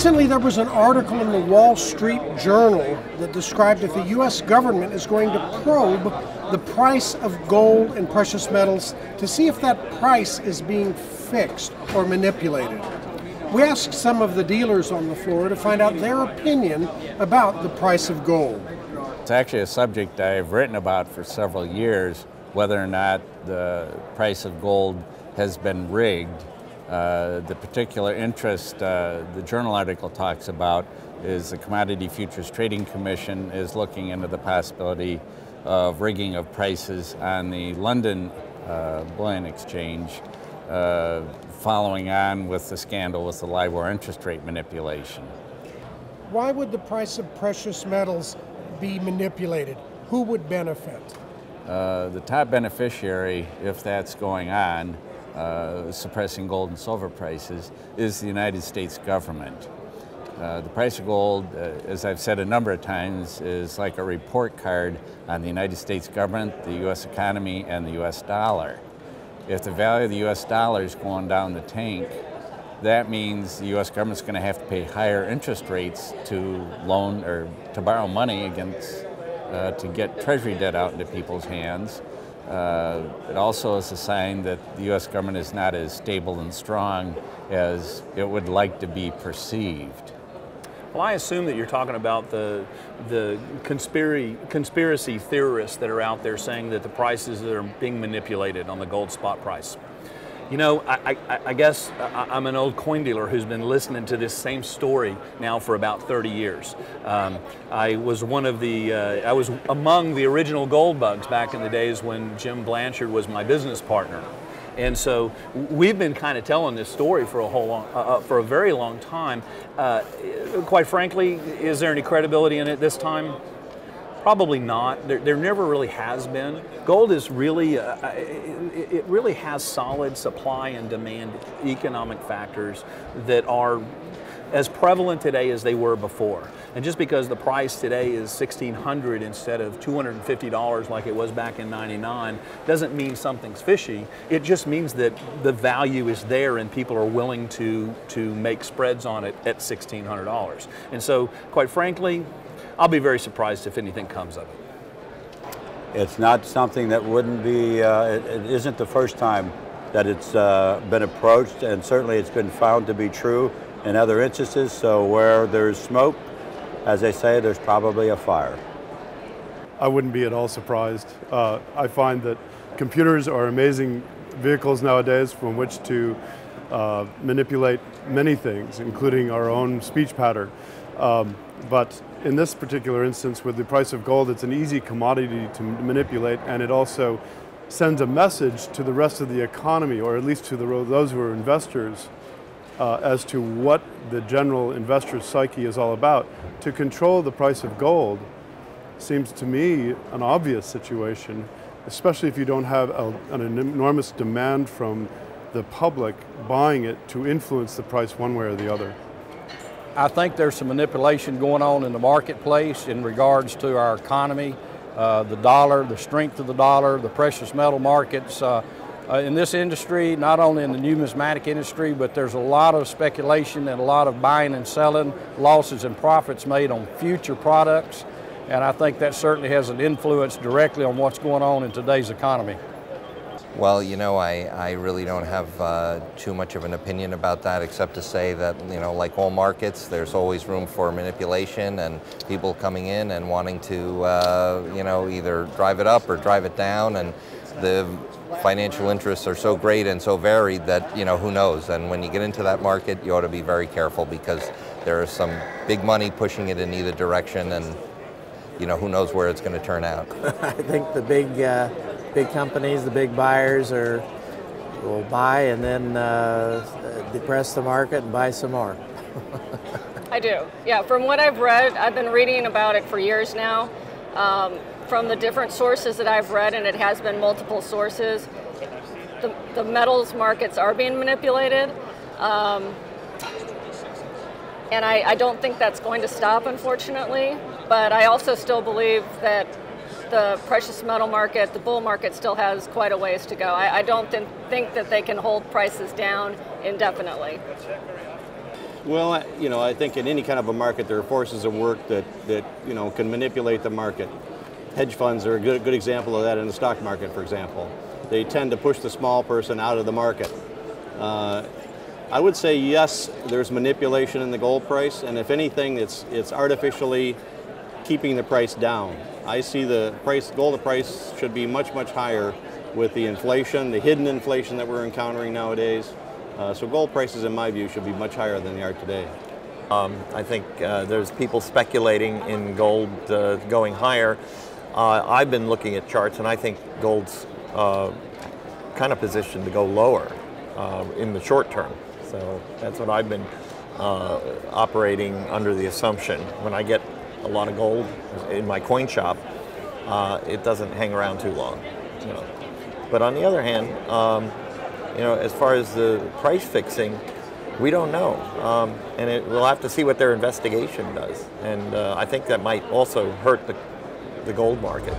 Recently, there was an article in the Wall Street Journal that described that the U.S. government is going to probe the price of gold and precious metals to see if that price is being fixed or manipulated. We asked some of the dealers on the floor to find out their opinion about the price of gold. It's actually a subject I've written about for several years, whether or not the price of gold has been rigged. The particular interest the journal article talks about is the Commodity Futures Trading Commission is looking into the possibility of rigging of prices on the London Bullion Exchange, following on with the scandal with the LIBOR interest rate manipulation. Why would the price of precious metals be manipulated? Who would benefit? The top beneficiary, if that's going on, suppressing gold and silver prices, is the United States government. The price of gold, as I've said a number of times, is like a report card on the United States government, the U.S. economy, and the U.S. dollar. If the value of the U.S. dollar is going down the tank, that means the U.S. government's going to have to pay higher interest rates to loan or to borrow money against to get Treasury debt out into people's hands. It also is a sign that the U.S. government is not as stable and strong as it would like to be perceived. Well, I assume that you're talking about the conspiracy theorists that are out there saying that the prices are being manipulated on the gold spot price. You know, I guess I'm an old coin dealer who's been listening to this same story now for about 30 years. I was I was among the original gold bugs back in the days when Jim Blanchard was my business partner. And so we've been kind of telling this story for a very long time. Quite frankly, is there any credibility in it this time? Probably not. There never really has been. Gold is really, it really has solid supply and demand economic factors that are as prevalent today as they were before. And just because the price today is $1,600 instead of $250 like it was back in '99 doesn't mean something's fishy. It just means that the value is there and people are willing to make spreads on it at $1,600. And so, quite frankly, I'll be very surprised if anything comes of it. It's not something that wouldn't be, it isn't the first time that it's been approached, and certainly it's been found to be true in other instances. So where there's smoke, as they say, there's probably a fire. I wouldn't be at all surprised. I find that computers are amazing vehicles nowadays from which to manipulate many things, including our own speech pattern. But in this particular instance, with the price of gold, it's an easy commodity to manipulate, and it also sends a message to the rest of the economy, or at least to those who are investors, as to what the general investor's psyche is all about. To control the price of gold seems to me an obvious situation, especially if you don't have an enormous demand from the public buying it to influence the price one way or the other. I think there's some manipulation going on in the marketplace in regards to our economy, the dollar, the strength of the dollar, the precious metal markets. In this industry, not only in the numismatic industry, but there's a lot of speculation and a lot of buying and selling, losses and profits made on future products. And I think that certainly has an influence directly on what's going on in today's economy. Well, you know, I really don't have too much of an opinion about that, except to say that, you know, like all markets, there's always room for manipulation and people coming in and wanting to, you know, either drive it up or drive it down. And the financial interests are so great and so varied that, you know, who knows? And when you get into that market, you ought to be very careful because there is some big money pushing it in either direction, and, you know, who knows where it's going to turn out. I think the big companies, the big buyers will buy and then depress the market and buy some more. I do. Yeah, from what I've read, I've been reading about it for years now. From the different sources that I've read, and it has been multiple sources, the metals markets are being manipulated. And I don't think that's going to stop, unfortunately. But I also still believe that the precious metal market, the bull market, still has quite a ways to go. I don't think that they can hold prices down indefinitely. Well, I think in any kind of a market there are forces at work that can manipulate the market. Hedge funds are a good example of that in the stock market, for example. They tend to push the small person out of the market. I would say yes, there's manipulation in the gold price, and if anything, it's artificially keeping the price down. I see the gold price should be much, much higher with the inflation, the hidden inflation that we're encountering nowadays. So gold prices, in my view, should be much higher than they are today. I think there's people speculating in gold going higher. I've been looking at charts, and I think gold's kind of positioned to go lower in the short term. So that's what I've been operating under the assumption. When I get a lot of gold in my coin shop, it doesn't hang around too long. But on the other hand, as far as the price fixing, we don't know, and we'll have to see what their investigation does. And I think that might also hurt the gold market.